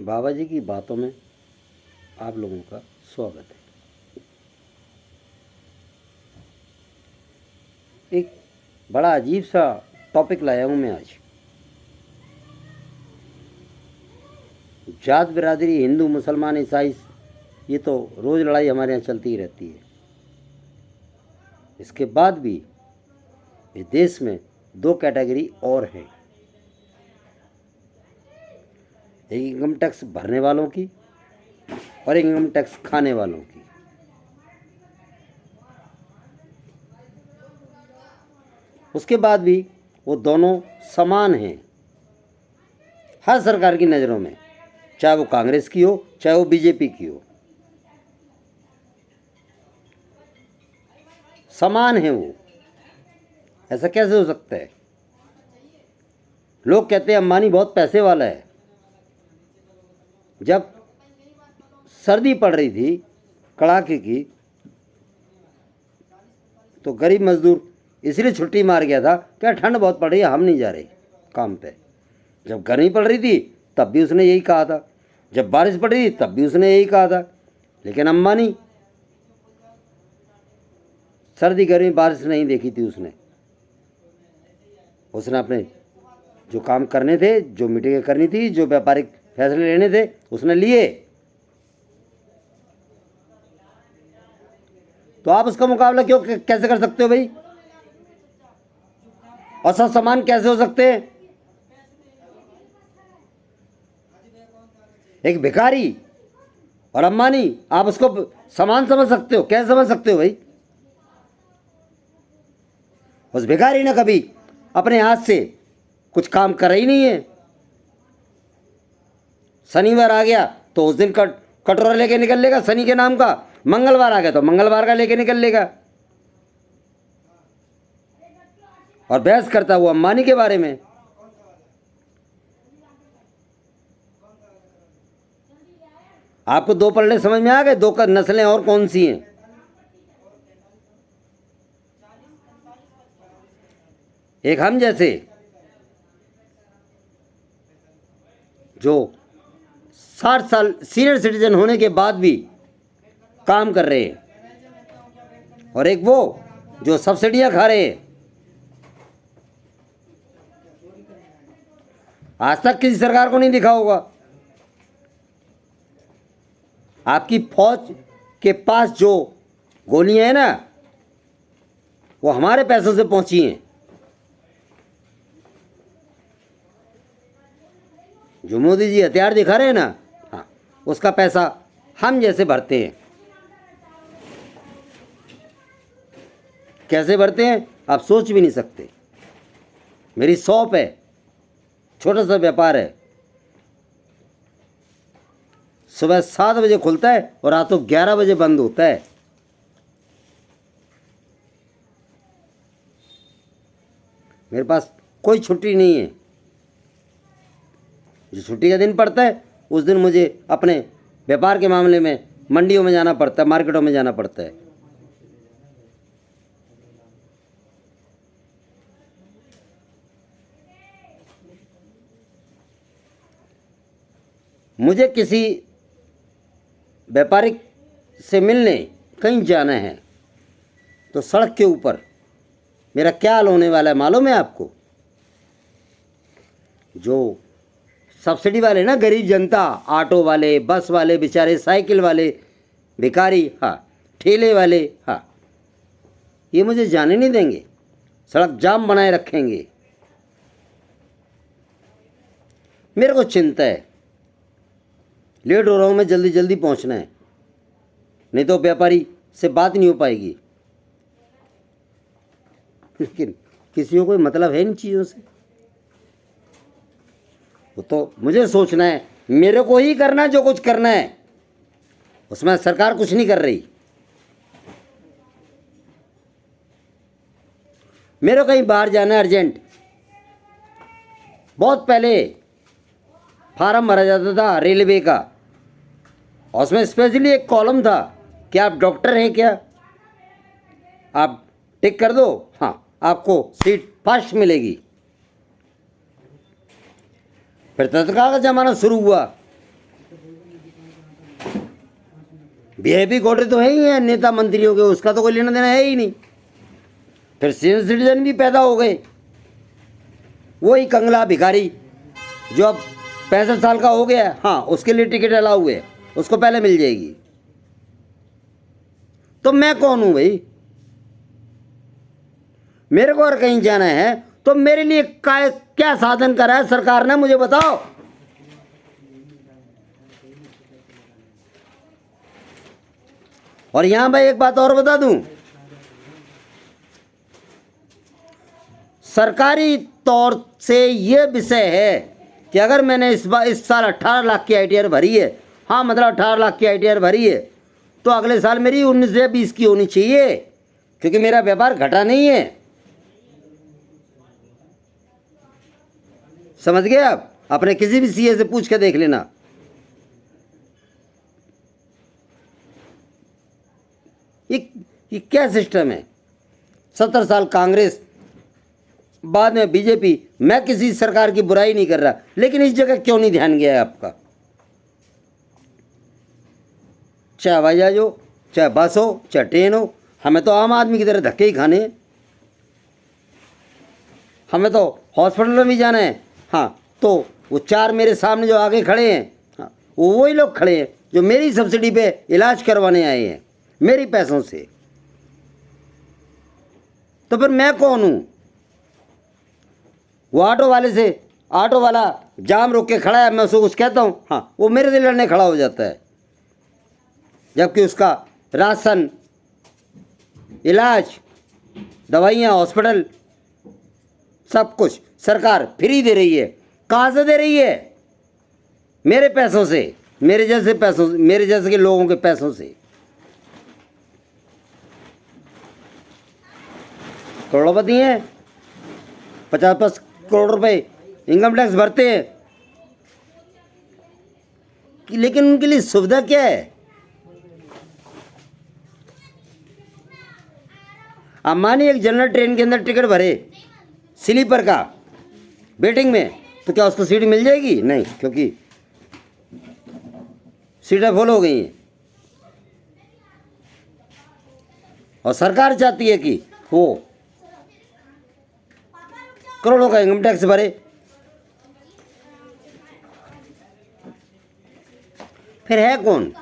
बाबा जी की बातों में आप लोगों का स्वागत है। एक बड़ा अजीब सा टॉपिक लाया हूँ मैं आज। जात बिरादरी, हिंदू मुसलमान ईसाई, ये तो रोज़ लड़ाई हमारे यहाँ चलती ही रहती है। इसके बाद भी इस देश में दो कैटेगरी और हैं, एक इनकम टैक्स भरने वालों की और एक इनकम टैक्स खाने वालों की। उसके बाद भी वो दोनों समान हैं हर सरकार की नज़रों में, चाहे वो कांग्रेस की हो चाहे वो बीजेपी की हो, समान हैं वो। ऐसा कैसे हो सकता है? लोग कहते हैं अंबानी बहुत पैसे वाला है। जब सर्दी पड़ रही थी कड़ाके की, तो गरीब मजदूर इसलिए छुट्टी मार गया था, क्या ठंड बहुत पड़ रही है, हम नहीं जा रहे काम पे। जब गर्मी पड़ रही थी तब भी उसने यही कहा था, जब बारिश पड़ रही थी तब भी उसने यही कहा था। लेकिन अंबानी सर्दी गर्मी बारिश नहीं देखी थी। उसने अपने जो काम करने थे, जो मीटिंगें करनी थी, जो व्यापारिक फैसले लेने थे, उसने लिए। तो आप उसका मुकाबला क्यों कैसे कर सकते हो भाई? और सब समान कैसे हो सकते हैं? एक भिखारी और अंबानी, आप उसको समान समझ सकते हो? कैसे समझ सकते हो भाई? उस भिखारी ने कभी अपने हाथ से कुछ काम करा ही नहीं है। शनिवार आ गया तो उस दिन कटोरा लेके निकल लेगा शनि के नाम का, मंगलवार आ गया तो मंगलवार का लेके निकल लेगा। और बहस करता हुआ अंबानी के बारे में। आपको दो पलड़े समझ में आ गए? दो नस्लें और कौन सी हैं? एक हम जैसे जो 60 साल सीनियर सिटीजन होने के बाद भी काम कर रहे हैं, और एक वो जो सब्सिडियां खा रहे हैं। आज तक किसी सरकार को नहीं दिखा होगा। आपकी फौज के पास जो गोलियां हैं ना, वो हमारे पैसों से पहुंची हैं। जो मोदी जी हथियार दिखा रहे हैं ना, हाँ, उसका पैसा हम जैसे भरते हैं। कैसे भरते हैं आप सोच भी नहीं सकते। मेरी शॉप है, छोटा सा व्यापार है, सुबह 7 बजे खुलता है और रात को 11 बजे बंद होता है। मेरे पास कोई छुट्टी नहीं है। जो छुट्टी का दिन पड़ता है उस दिन मुझे अपने व्यापार के मामले में मंडियों में जाना पड़ता है, मार्केटों में जाना पड़ता है। मुझे किसी व्यापारिक से मिलने कहीं जाना है तो सड़क के ऊपर मेरा क्या हाल होने वाला है मालूम है आपको? जो सब्सिडी वाले ना, गरीब जनता, ऑटो वाले, बस वाले, बेचारे साइकिल वाले, भिखारी, हाँ, ठेले वाले, हाँ, ये मुझे जाने नहीं देंगे। सड़क जाम बनाए रखेंगे। मेरे को चिंता है, लेट हो रहा हूँ मैं, जल्दी जल्दी पहुँचना है, नहीं तो व्यापारी से बात नहीं हो पाएगी। लेकिन किसी को कोई मतलब है इन चीज़ों से। वो तो मुझे सोचना है, मेरे को ही करना है जो कुछ करना है, उसमें सरकार कुछ नहीं कर रही। मेरे को कहीं बाहर जाना है अर्जेंट, बहुत पहले फार्म भरा जाता था रेलवे का, और उसमें स्पेशली एक कॉलम था कि आप डॉक्टर हैं क्या, आप टिक कर दो, हाँ, आपको सीट फर्स्ट मिलेगी। फिर तत्काल का ज़माना शुरू हुआ वीआईपी कोटे तो है ही है नेता मंत्रियों के, उसका तो कोई लेना देना है ही नहीं। फिर सीनियर सिटीजन भी पैदा हो गए, वही कंगला भिखारी जो अब 65 साल का हो गया है, हाँ उसके लिए टिकट अलाउ है, उसको पहले मिल जाएगी। तो मैं कौन हूं भाई? मेरे को और कहीं जाना है तो मेरे लिए क्या साधन करा है सरकार ने, मुझे बताओ। और यहां मैं एक बात और बता दूं, सरकारी तौर से यह विषय है कि अगर मैंने इस साल 18 लाख की आईटीआर भरी है, हाँ मतलब 18 लाख की आईटीआर भरी है, तो अगले साल मेरी 19 या 20 की होनी चाहिए, क्योंकि मेरा व्यापार घटा नहीं है। समझ गए आप? अपने किसी भी सीए से पूछ के देख लेना। ये क्या सिस्टम है? 70 साल कांग्रेस, बाद में बीजेपी। मैं किसी सरकार की बुराई नहीं कर रहा, लेकिन इस जगह क्यों नहीं ध्यान गया है आपका? चाहे हवाई जहाज हो, चाहे बस हो, चाहे ट्रेन हो, हमें तो आम आदमी की तरह धक्के ही खाने हैं। हमें तो हॉस्पिटल में भी जाना है, हाँ तो वो 4 मेरे सामने जो आगे खड़े हैं, हाँ वो वही लोग खड़े हैं जो मेरी सब्सिडी पे इलाज करवाने आए हैं, मेरी पैसों से। तो फिर मैं कौन हूँ? वो ऑटो वाला जाम रोक के खड़ा है, मैं उसको कुछ कहता हूँ, हाँ वो मेरे से लड़ने खड़ा हो जाता है, जबकि उसका राशन, इलाज, दवाइयाँ, हॉस्पिटल, सब कुछ सरकार फ्री दे रही है। कहाँ से दे रही है? मेरे पैसों से, मेरे जैसे के लोगों के पैसों से। करोड़पति हैं, 50 करोड़ रुपए इनकम टैक्स भरते हैं, लेकिन उनके लिए सुविधा क्या है? अब मानिए एक जनरल ट्रेन के अंदर टिकट भरे स्लीपर का वेटिंग में, तो क्या उसको सीट मिल जाएगी? नहीं, क्योंकि सीटें फुल हो गई हैं। और सरकार चाहती है कि वो करोड़ों का इनकम टैक्स भरे। फिर है कौन?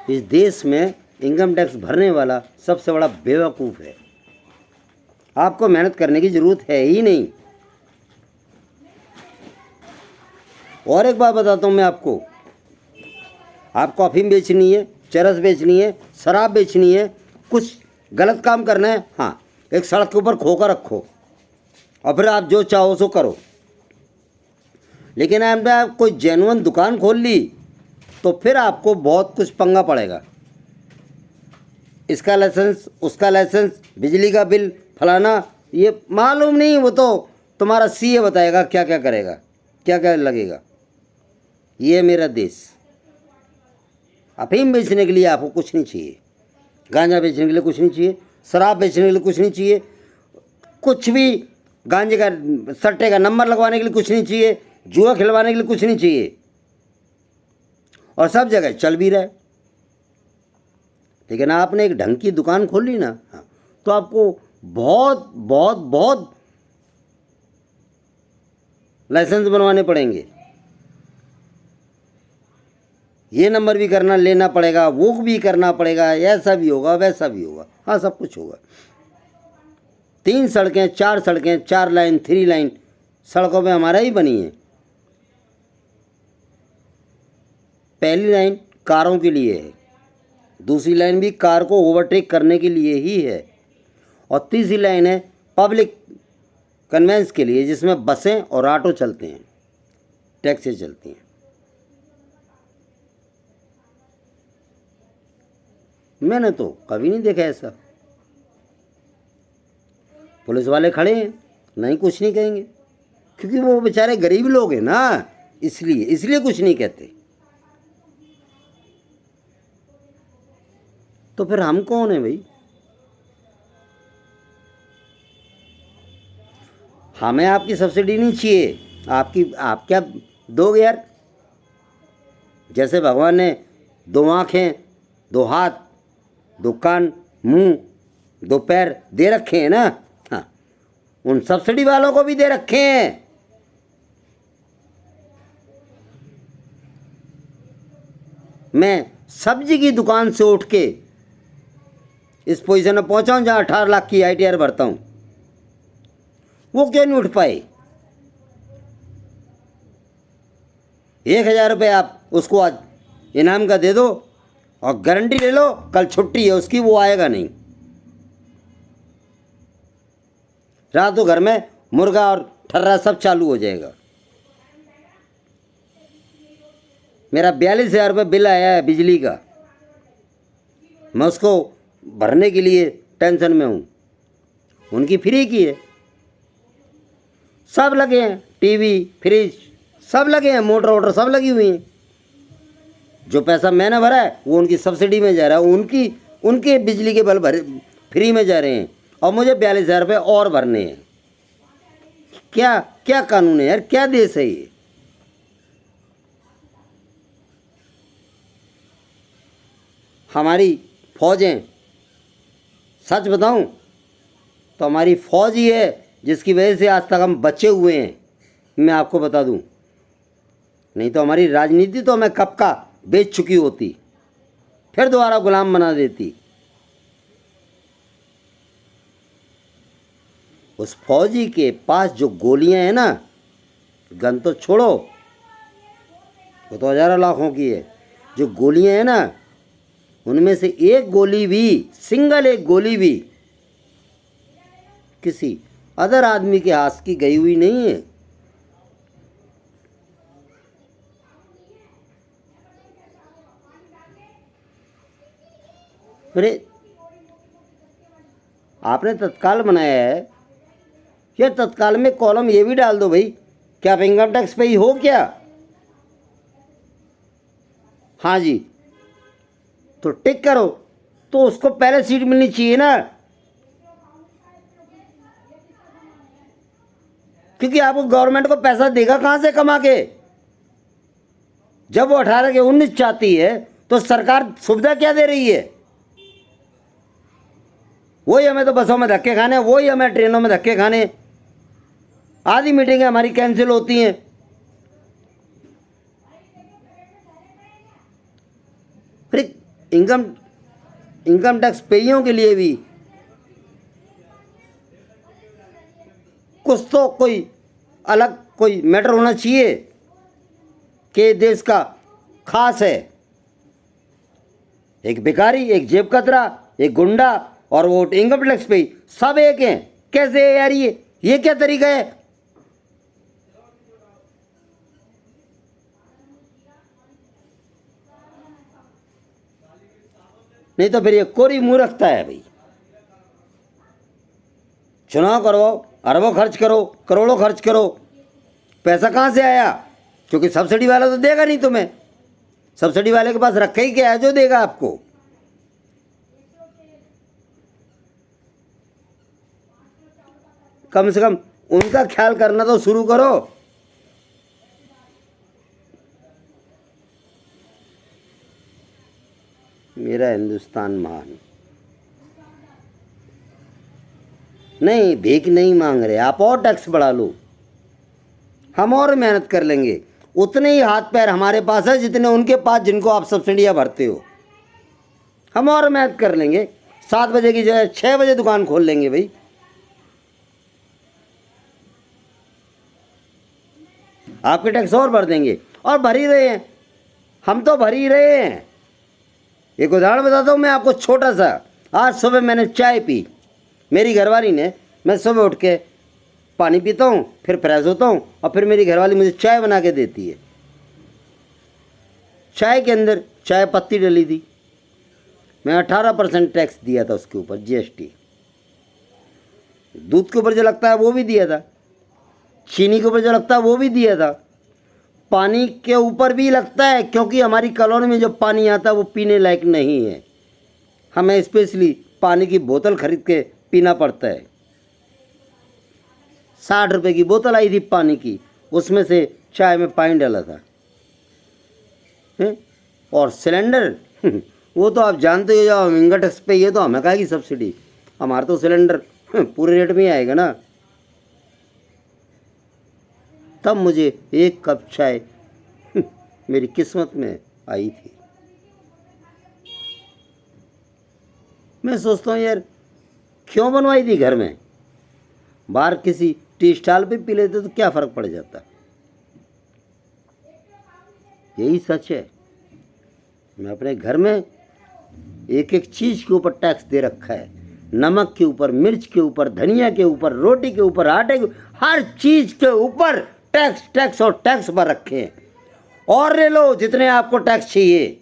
इस देश में इनकम टैक्स भरने वाला सबसे बड़ा बेवकूफ़ है। आपको मेहनत करने की ज़रूरत है ही नहीं। और एक बात बताता हूँ मैं आपको अफीम बेचनी है, चरस बेचनी है, शराब बेचनी है, कुछ गलत काम करना है, हाँ एक सड़क के ऊपर खोकर रखो और फिर आप जो चाहो सो करो। लेकिन आपने कोई जेन्युइन दुकान खोल ली तो फिर आपको बहुत कुछ पंगा पड़ेगा। इसका लाइसेंस, उसका लाइसेंस, बिजली का बिल, फलाना, ये मालूम नहीं, वो तो तुम्हारा सीए बताएगा क्या क्या करेगा, क्या क्या लगेगा। ये है मेरा देश। अफीम बेचने के लिए आपको कुछ नहीं चाहिए, गांजा बेचने के लिए कुछ नहीं चाहिए, शराब बेचने के लिए कुछ नहीं चाहिए, कुछ भी गांजे का सट्टे का नंबर लगवाने के लिए कुछ नहीं चाहिए, जुआ खिलवाने के लिए कुछ नहीं चाहिए, और सब जगह चल भी रहा है। लेकिन आपने एक ढंग की दुकान खोल ली ना, हाँ, तो आपको बहुत बहुत बहुत लाइसेंस बनवाने पड़ेंगे। ये नंबर भी करना लेना पड़ेगा, वो भी करना पड़ेगा, ऐसा भी होगा, वैसा भी होगा, हाँ सब कुछ होगा। 3 सड़कें, 4 सड़कें, 4 लाइन, 3 लाइन सड़कों पे हमारा ही बनी है। पहली लाइन कारों के लिए है, दूसरी लाइन भी कार को ओवरटेक करने के लिए ही है, और तीसरी लाइन है पब्लिक कन्वेंस के लिए, जिसमें बसें और ऑटो चलते हैं, टैक्सी चलती हैं। मैंने तो कभी नहीं देखा ऐसा। पुलिस वाले खड़े हैं, नहीं कुछ नहीं कहेंगे, क्योंकि वो बेचारे गरीब लोग हैं ना, इसलिए कुछ नहीं कहते। तो फिर हम कौन है भाई? हमें आपकी सब्सिडी नहीं चाहिए। आप क्या दोगे यार? जैसे भगवान ने 2 आँखें, 2 हाथ, 2 कान, मुंह, 2 पैर दे रखे हैं ना, हाँ, उन सब्सिडी वालों को भी दे रखे हैं। मैं सब्जी की दुकान से उठ के इस पोजीशन में पहुंचा हूं जहां 18 लाख की ITR भरता हूं। वो क्यों नहीं उठ पाए? 1000 रुपये आप उसको आज इनाम का दे दो और गारंटी ले लो कल छुट्टी है उसकी, वो आएगा नहीं। रात को घर में मुर्गा और ठर्रा सब चालू हो जाएगा। मेरा 42,000 रुपये बिल आया है बिजली का, मैं उसको भरने के लिए टेंशन में हूँ। उनकी फ्री की है, सब लगे हैं, टीवी, फ्रिज सब लगे हैं, मोटर वोटर सब लगी हुई हैं। जो पैसा मैंने भरा है वो उनकी सब्सिडी में जा रहा है, उनके बिजली के बिल भरे फ्री में जा रहे हैं और मुझे 42,000 रुपये और भरने हैं। क्या क्या कानून है यार? क्या देश है ये? हमारी फौजें, सच बताऊं तो हमारी फौज ही है जिसकी वजह से आज तक हम बचे हुए हैं। मैं आपको बता दूं, नहीं तो हमारी राजनीति तो हमें कब का बेच चुकी होती, फिर दोबारा गुलाम बना देती। उस फौजी के पास जो गोलियां हैं ना, गन तो छोड़ो, वो तो हजारों लाखों की है। जो गोलियां हैं ना, उनमें से एक गोली भी, सिंगल एक गोली भी किसी अदर आदमी के हाथ की गई हुई नहीं है। अरे आपने तत्काल बनाया है, या तत्काल में कॉलम ये भी डाल दो भाई कि आप इनकम टैक्स पे ही हो क्या? हाँ जी, तो टिक करो, तो उसको पहले सीट मिलनी चाहिए ना, क्योंकि आपको गवर्नमेंट को पैसा देगा कहाँ से कमा के? जब वो 18 के 19 चाहती है तो सरकार सुविधा क्या दे रही है? वही हमें तो बसों में धक्के खाने, वही हमें ट्रेनों में धक्के खाने। आधी मीटिंगें हमारी कैंसिल होती हैं। फिर इनकम टैक्स पेइयों के लिए भी कुछ तो कोई अलग कोई मैटर होना चाहिए कि देश का खास है। एक भिखारी, एक जेब कतरा, एक गुंडा और वो इनकम टैक्स पे सब एक हैं। कैसे है यार ये क्या तरीका है? नहीं तो फिर ये कोरी मूर्खता है भाई। चुनाव करवाओ, अरबों खर्च करो, करोड़ों खर्च करो, पैसा कहाँ से आया? क्योंकि सब्सिडी वाला तो देगा नहीं तुम्हें। सब्सिडी वाले के पास रखा ही क्या है जो देगा आपको? कम से कम उनका ख्याल करना तो शुरू करो। मेरा हिंदुस्तान महान। नहीं, भीख नहीं मांग रहे, आप और टैक्स बढ़ा लो, हम और मेहनत कर लेंगे। उतने ही हाथ पैर हमारे पास है जितने उनके पास जिनको आप सब्सिडियाँ भरते हो। हम और मेहनत कर लेंगे, 7 बजे की जगह 6 बजे दुकान खोल लेंगे भाई। आपके टैक्स और भर देंगे, और भर ही रहे हैं, हम तो भर ही रहे हैं। एक उदाहरण बताता हूँ मैं आपको छोटा सा। आज सुबह मैंने चाय पी, मेरी घरवाली ने, मैं सुबह उठ के पानी पीता हूँ, फिर फ्रेश होता हूँ और फिर मेरी घरवाली मुझे चाय बना के देती है। चाय के अंदर चाय पत्ती डली थी, मैं 18% टैक्स दिया था उसके ऊपर, GST। दूध के ऊपर जो लगता है वो भी दिया था, चीनी के ऊपर जो लगता है वो भी दिया था, पानी के ऊपर भी लगता है, क्योंकि हमारी कॉलोनी में जो पानी आता है वो पीने लायक नहीं है। हमें स्पेशली पानी की बोतल खरीद के पीना पड़ता है। 60 रुपए की बोतल आई थी पानी की, उसमें से चाय में पानी डाला था। हैं? और सिलेंडर वो तो आप जानते हो, जो इनकम टैक्स पे ये तो हमें कहा कि सब्सिडी, हमारा तो सिलेंडर पूरे रेट में ही आएगा ना। तब मुझे एक कप चाय मेरी किस्मत में आई थी। मैं सोचता हूँ यार, क्यों बनवाई थी घर में, बाहर किसी टी स्टॉल पे पी लेते तो क्या फ़र्क पड़ जाता। यही सच है। मैं अपने घर में एक एक चीज़ के ऊपर टैक्स दे रखा है, नमक के ऊपर, मिर्च के ऊपर, धनिया के ऊपर, रोटी के ऊपर, आटे के, हर चीज़ के ऊपर टैक्स टैक्स और टैक्स भर रखे हैं। और ले लो जितने आपको टैक्स चाहिए,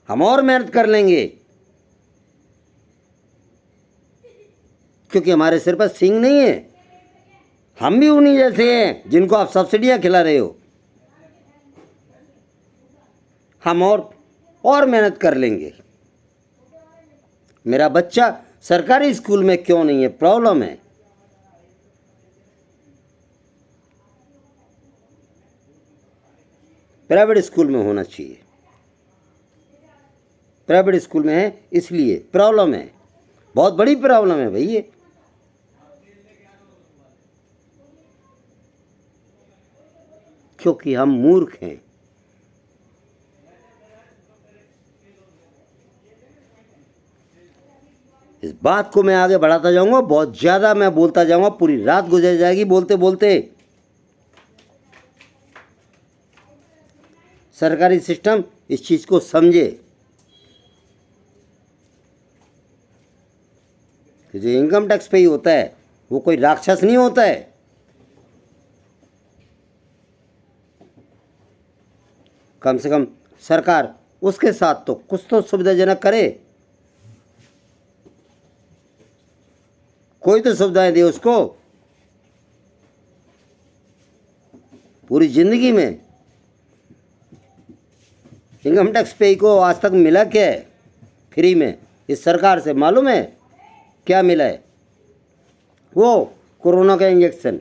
हम और मेहनत कर लेंगे, क्योंकि हमारे सिर पर सींग नहीं है। हम भी उन्हीं जैसे हैं जिनको आप सब्सिडियां खिला रहे हो। हम और मेहनत कर लेंगे। मेरा बच्चा सरकारी स्कूल में क्यों नहीं है, प्रॉब्लम है। प्राइवेट स्कूल में होना चाहिए। प्राइवेट स्कूल में है इसलिए प्रॉब्लम है, बहुत बड़ी प्रॉब्लम है भाई ये। क्योंकि हम मूर्ख हैं। इस बात को मैं आगे बढ़ाता जाऊंगा, बहुत ज़्यादा मैं बोलता जाऊंगा, पूरी रात गुजर जाएगी बोलते बोलते। सरकारी सिस्टम इस चीज़ को समझे कि जो इनकम टैक्स पे ही होता है वो कोई राक्षस नहीं होता है। कम से कम सरकार उसके साथ तो कुछ तो सुविधाजनक करे, कोई तो सुविधाएं दे उसको। पूरी जिंदगी में इनकम टैक्स पे को आज तक मिला क्या है फ्री में इस सरकार से, मालूम है क्या मिला है? वो कोरोना का इंजेक्शन।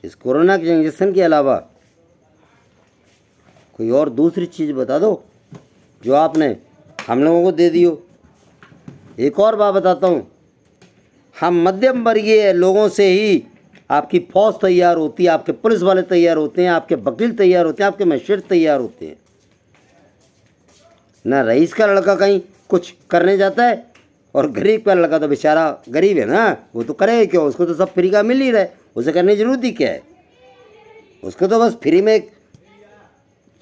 इस कोरोना के इंजेक्शन के अलावा कोई और दूसरी चीज़ बता दो जो आपने हम लोगों को दे दियो। एक और बात बताता हूँ, हम मध्यम वर्गीय लोगों से ही आपकी फौज तैयार होती है, आपके पुलिस वाले तैयार होते हैं, आपके वकील तैयार होते हैं, आपके मजिस्ट्रेट तैयार होते हैं। ना रईस का लड़का कहीं कुछ करने जाता है, और गरीब का लड़का तो बेचारा गरीब है ना, वो तो करेगा क्यों, उसको तो सब फ्री का मिल ही रहा है, उसे करने की जरूरत ही क्या है। उसको तो बस फ्री में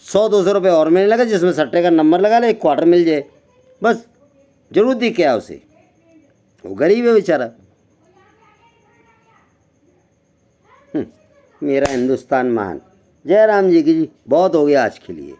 100-200 रुपये और मिलने लगा, जिसमें सट्टे का नंबर लगा ले, एक क्वार्टर मिल जाए, बस। जरूरत ही क्या है उसे, वो गरीब है बेचारा। मेरा हिंदुस्तान महान। जय राम जी की जी। बहुत हो गया आज के लिए।